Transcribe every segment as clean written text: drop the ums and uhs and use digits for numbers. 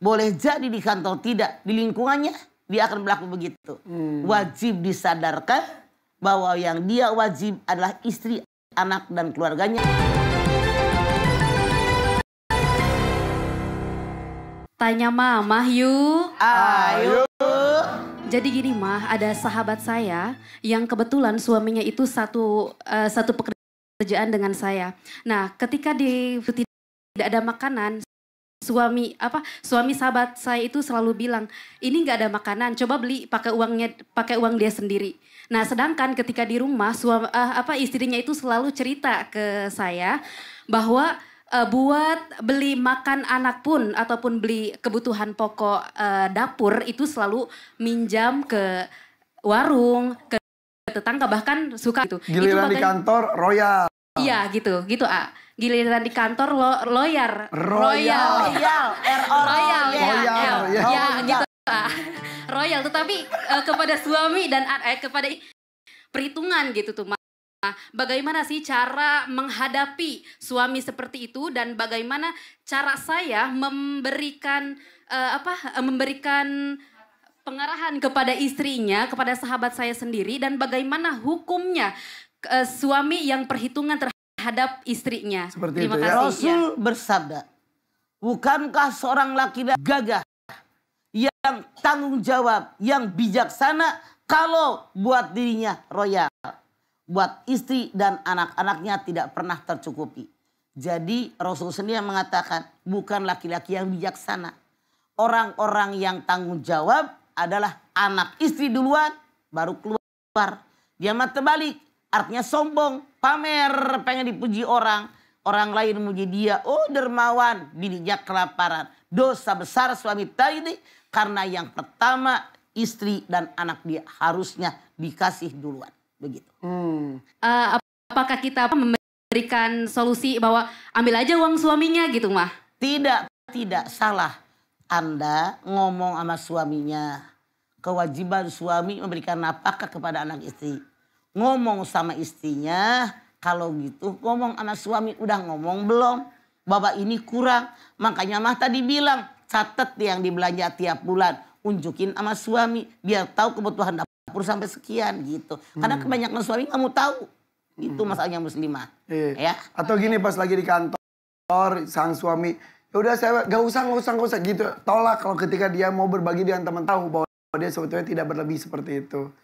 Boleh jadi di kantor tidak, di lingkungannya dia akan berlaku begitu. Wajib disadarkan bahwa yang dia wajib adalah istri, anak, dan keluarganya. Tanya Mama yuk. Ayo. Jadi gini Mah, ada sahabat saya yang kebetulan suaminya itu satu pekerjaan dengan saya. Nah, ketika tidak ada makanan, suami sahabat saya itu selalu bilang, ini nggak ada makanan, coba beli pakai uang dia sendiri. Nah, sedangkan ketika di rumah istrinya itu selalu cerita ke saya bahwa buat beli makan anak pun ataupun beli kebutuhan pokok dapur itu selalu minjam ke warung, ke tetangga, bahkan suka itu. Giliran di kantor royal. Iya gitu giliran di kantor royal. Ya gitu. Royal, tetapi kepada suami dan kepada perhitungan gitu tuh. Bagaimana sih cara menghadapi suami seperti itu dan bagaimana cara saya memberikan pengarahan kepada istrinya, kepada sahabat saya sendiri, dan bagaimana hukumnya suami yang perhitungan terhadap istrinya. Seperti Terima itu, kasih. Rasul bersabda, bukankah seorang laki-laki gagah yang tanggung jawab, yang bijaksana kalau buat dirinya royal, buat istri dan anak-anaknya tidak pernah tercukupi. Jadi Rasul sendiri mengatakan bukan laki-laki yang bijaksana. Orang-orang yang tanggung jawab adalah anak istri duluan baru keluar. Dia mah terbalik, artinya sombong, pamer, pengen dipuji orang. Orang lain memuji dia, oh dermawan, bininya kelaparan. Dosa besar suami tadi karena yang pertama istri dan anak dia harusnya dikasih duluan. Begitu. Apakah kita memberikan solusi bahwa ambil aja uang suaminya gitu Mah? Tidak salah. Anda ngomong sama suaminya. Kewajiban suami memberikan nafkah kepada anak istri. Ngomong sama istrinya, kalau gitu ngomong sama suami, udah ngomong belum? Bahwa ini kurang. Makanya Mah tadi bilang, catat yang dibelanja tiap bulan. Unjukin sama suami, biar tahu kebutuhan dapur sampai sekian gitu. Karena kebanyakan suami nggak mau tahu. Itu masalahnya muslimah. Ya. Atau gini, pas lagi di kantor sang suami, ya udah saya gak usah gitu. Tolak kalau ketika dia mau berbagi dengan teman, tahu bahwa dia sebetulnya tidak berlebih seperti itu.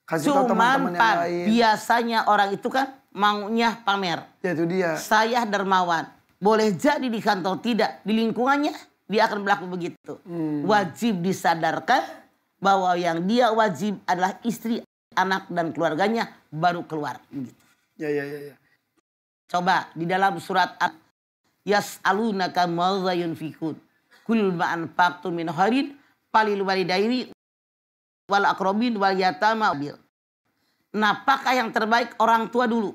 Kasih tahu teman-teman yang lain. Biasanya orang itu kan maunya pamer. Ya itu dia. Saya dermawan. Boleh jadi di kantor tidak, di lingkungannya dia akan berlaku begitu. Wajib disadarkan bahwa yang dia wajib adalah istri, anak, dan keluarganya baru keluar. Gitu. Ya. Coba di dalam surat Yas'alunaka madza yunfikun. Kul ma anfaqtum min khairin falil walidaini wal aqrabin wal yatama bil. Napakah yang terbaik orang tua dulu.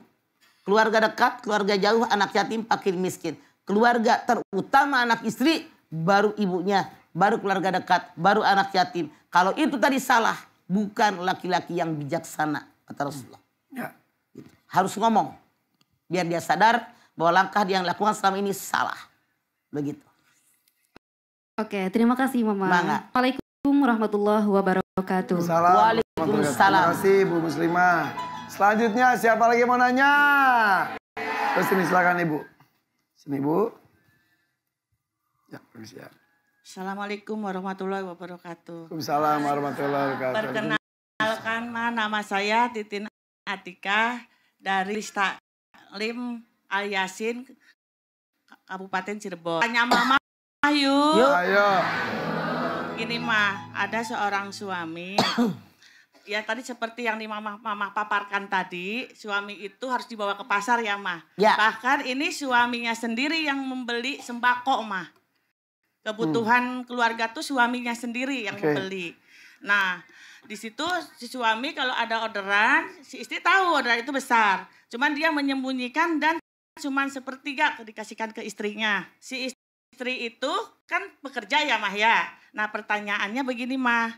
Keluarga dekat, keluarga jauh, anak yatim, fakir miskin. Keluarga terutama anak istri, baru ibunya, baru keluarga dekat, baru anak yatim. Kalau itu tadi salah, bukan laki-laki yang bijaksana, kata Rasulullah. Ya. Harus ngomong, biar dia sadar bahwa langkah dia yang lakukan selama ini salah. Begitu. Oke, terima kasih Mama. Mangga. Assalamualaikum warahmatullahi wabarakatuh. Waalaikumsalam. Terima kasih Bu Muslimah. Selanjutnya siapa lagi mau nanya? Terus ini silakan Ibu. Sini Bu. Ya, permisi ya. Assalamualaikum warahmatullahi wabarakatuh. Waalaikumsalam warahmatullahi wabarakatuh. Perkenalkan nama saya Titin Atika dari Taklim Al Yasin, Kabupaten Cirebon. Tanya Mama yuk. Ayo. Ini Mah, ada seorang suami. Ya tadi seperti yang di mama paparkan tadi, suami itu harus dibawa ke pasar ya Mah. Ya. Bahkan ini suaminya sendiri yang membeli sembako Mah. Kebutuhan keluarga tuh suaminya sendiri yang membeli. Nah, di situ si suami kalau ada orderan, si istri tahu orderan itu besar. Cuman dia menyembunyikan dan cuman sepertiga dikasihkan ke istrinya. Si istri itu kan bekerja ya Mah ya. Nah, pertanyaannya begini Mah.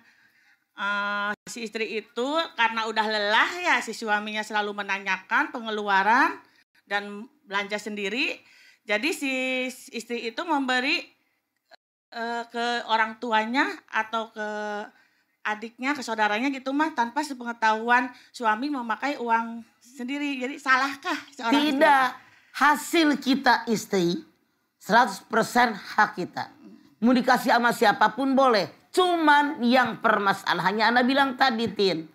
Si istri itu karena udah lelah ya, si suaminya selalu menanyakan pengeluaran dan belanja sendiri. Jadi si istri itu memberi ke orang tuanya atau ke adiknya, ke saudaranya gitu mah tanpa sepengetahuan suami memakai uang sendiri. Jadi salahkah seorang istri? Tidak. Hasil kita istri 100% hak kita. Mau dikasih sama siapapun boleh. Cuman yang permasalahannya Anda bilang tadi, Tin.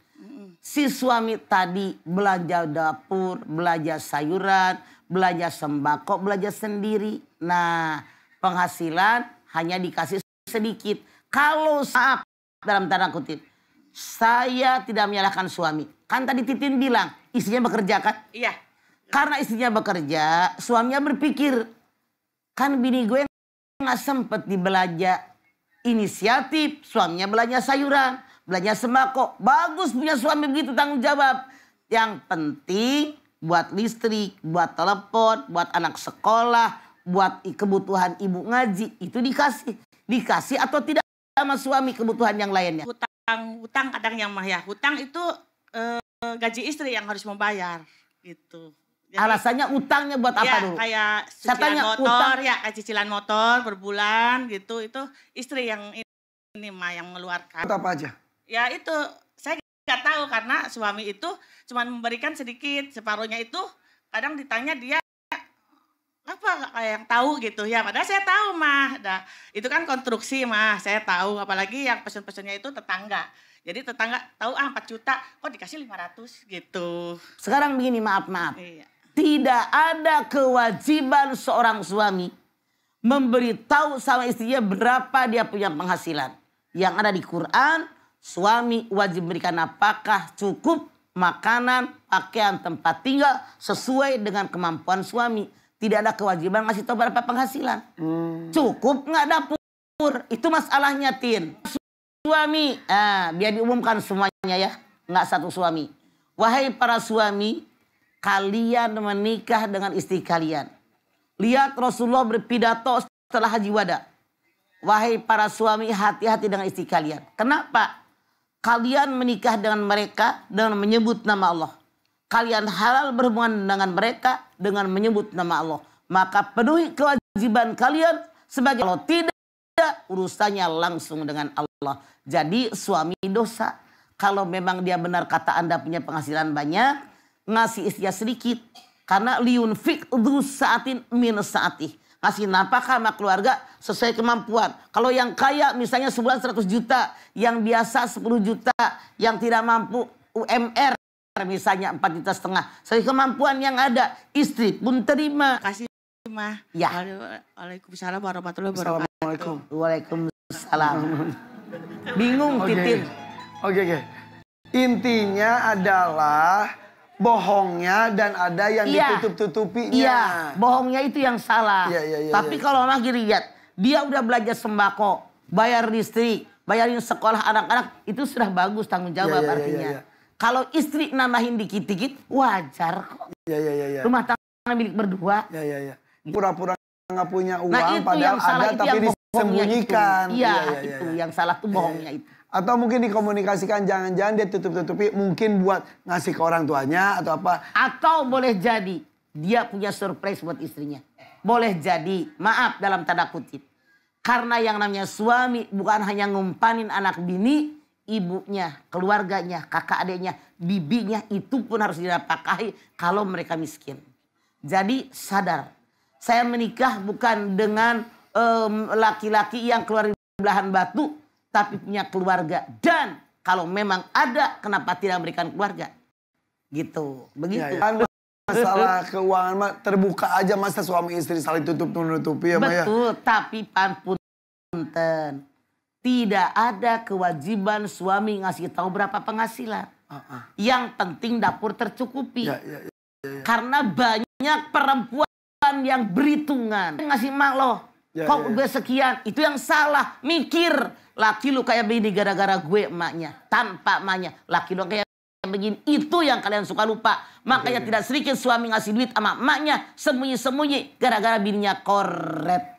Si suami tadi belanja dapur, belanja sayuran, belanja sembako, belanja sendiri. Nah, penghasilan hanya dikasih sedikit. Kalau maaf dalam tanda kutip, saya tidak menyalahkan suami. Kan tadi Titin bilang istrinya bekerja kan? Iya. Karena istrinya bekerja, suaminya berpikir, kan bini gue nggak sempet dibelanja inisiatif, suaminya belanja sayuran, belanja sembako. Bagus punya suami begitu tanggung jawab. Yang penting buat listrik, buat telepon, buat anak sekolah, buat kebutuhan ibu ngaji, itu dikasih. Dikasih atau tidak sama suami kebutuhan yang lainnya. Hutang kadang yang mah ya. Hutang itu gaji istri yang harus membayar gitu. Jadi, alasannya utangnya buat apa dulu? Kayak cicilan motor, ya kayak cicilan motor per bulan gitu. Itu istri yang ini mah yang mengeluarkan. Apa aja? Ya itu saya nggak tahu karena suami itu cuma memberikan sedikit, separuhnya itu kadang ditanya dia apa kayak yang tahu gitu ya. Padahal saya tahu mah, itu kan konstruksi mah saya tahu. Apalagi yang pesen-pesennya itu tetangga. Jadi tetangga tahu 4 juta, kok dikasih 500 gitu. Sekarang begini, maaf. Iya. Tidak ada kewajiban seorang suami memberitahu sama istrinya berapa dia punya penghasilan. Yang ada di Quran, suami wajib berikan nafkah cukup, makanan, pakaian, tempat tinggal sesuai dengan kemampuan suami. Tidak ada kewajiban ngasih tahu berapa penghasilan. Cukup nggak dapur? Itu masalahnya, Tin. Suami, biar diumumkan semuanya ya, nggak satu suami. Wahai para suami, kalian menikah dengan istri kalian. Lihat Rasulullah berpidato setelah haji wada. Wahai para suami, hati-hati dengan istri kalian. Kenapa? Kalian menikah dengan mereka dengan menyebut nama Allah. Kalian halal berhubungan dengan mereka dengan menyebut nama Allah. Maka penuhi kewajiban kalian sebagai Allah. Tidak, urusannya langsung dengan Allah. Jadi suami dosa. Kalau memang dia benar kata Anda punya penghasilan banyak, ngasih istrinya sedikit. Karena liunfik dzu sa'atin min sa'atih. Ngasih nafkah sama keluarga sesuai kemampuan. Kalau yang kaya misalnya sebulan 100 juta. Yang biasa 10 juta. Yang tidak mampu UMR misalnya 4,5 juta. Sesuai kemampuan yang ada. Istri pun terima. Kasih mah. Ya. Waalaikumsalam warahmatullahi wabarakatuh. Assalamualaikum. Waalaikumsalam. Bingung Titin. Oke. Intinya adalah bohongnya dan ada yang ditutup-tutupinya. Iya, bohongnya itu yang salah. Iya. Tapi kalau Mama lihat, dia udah belanja sembako, bayar listrik, bayarin sekolah anak-anak, itu sudah bagus tanggung jawab artinya. Kalau istri nambahin dikit-dikit, wajar kok. Iya. Rumah tangga milik berdua. Iya. Pura-pura nggak punya uang, Nah, itu padahal yang salah, ada itu tapi yang disembunyikan. Iya, itu yang salah tuh bohongnya itu. Atau mungkin dikomunikasikan, jangan-jangan dia tutup-tutupi mungkin buat ngasih ke orang tuanya atau apa. Atau boleh jadi dia punya surprise buat istrinya. Boleh jadi, maaf dalam tanda kutip. Karena yang namanya suami bukan hanya ngumpanin anak bini, ibunya, keluarganya, kakak adiknya, bibinya itu pun harus dinafkahi kalau mereka miskin. Jadi sadar, saya menikah bukan dengan laki-laki yang keluar dari belahan batu, tapi punya keluarga. Dan kalau memang ada, kenapa tidak memberikan keluarga? Gitu, begitu. Ya. Masalah keuangan mah terbuka aja, masa suami istri saling tutup-tutupi ya Maya? Betul, tapi punten. Tidak ada kewajiban suami ngasih tahu berapa penghasilan. Yang penting dapur tercukupi. Ya. Karena banyak perempuan yang berhitungan. Ngasih mak loh. Kok gue sekian, itu yang salah. Mikir, laki lu kayak begini gara-gara gue emaknya. Tanpa emaknya, laki lu kayak begini. Itu yang kalian suka lupa. Makanya tidak sedikit suami ngasih duit sama emaknya. Sembunyi-sembunyi gara-gara bininya koret.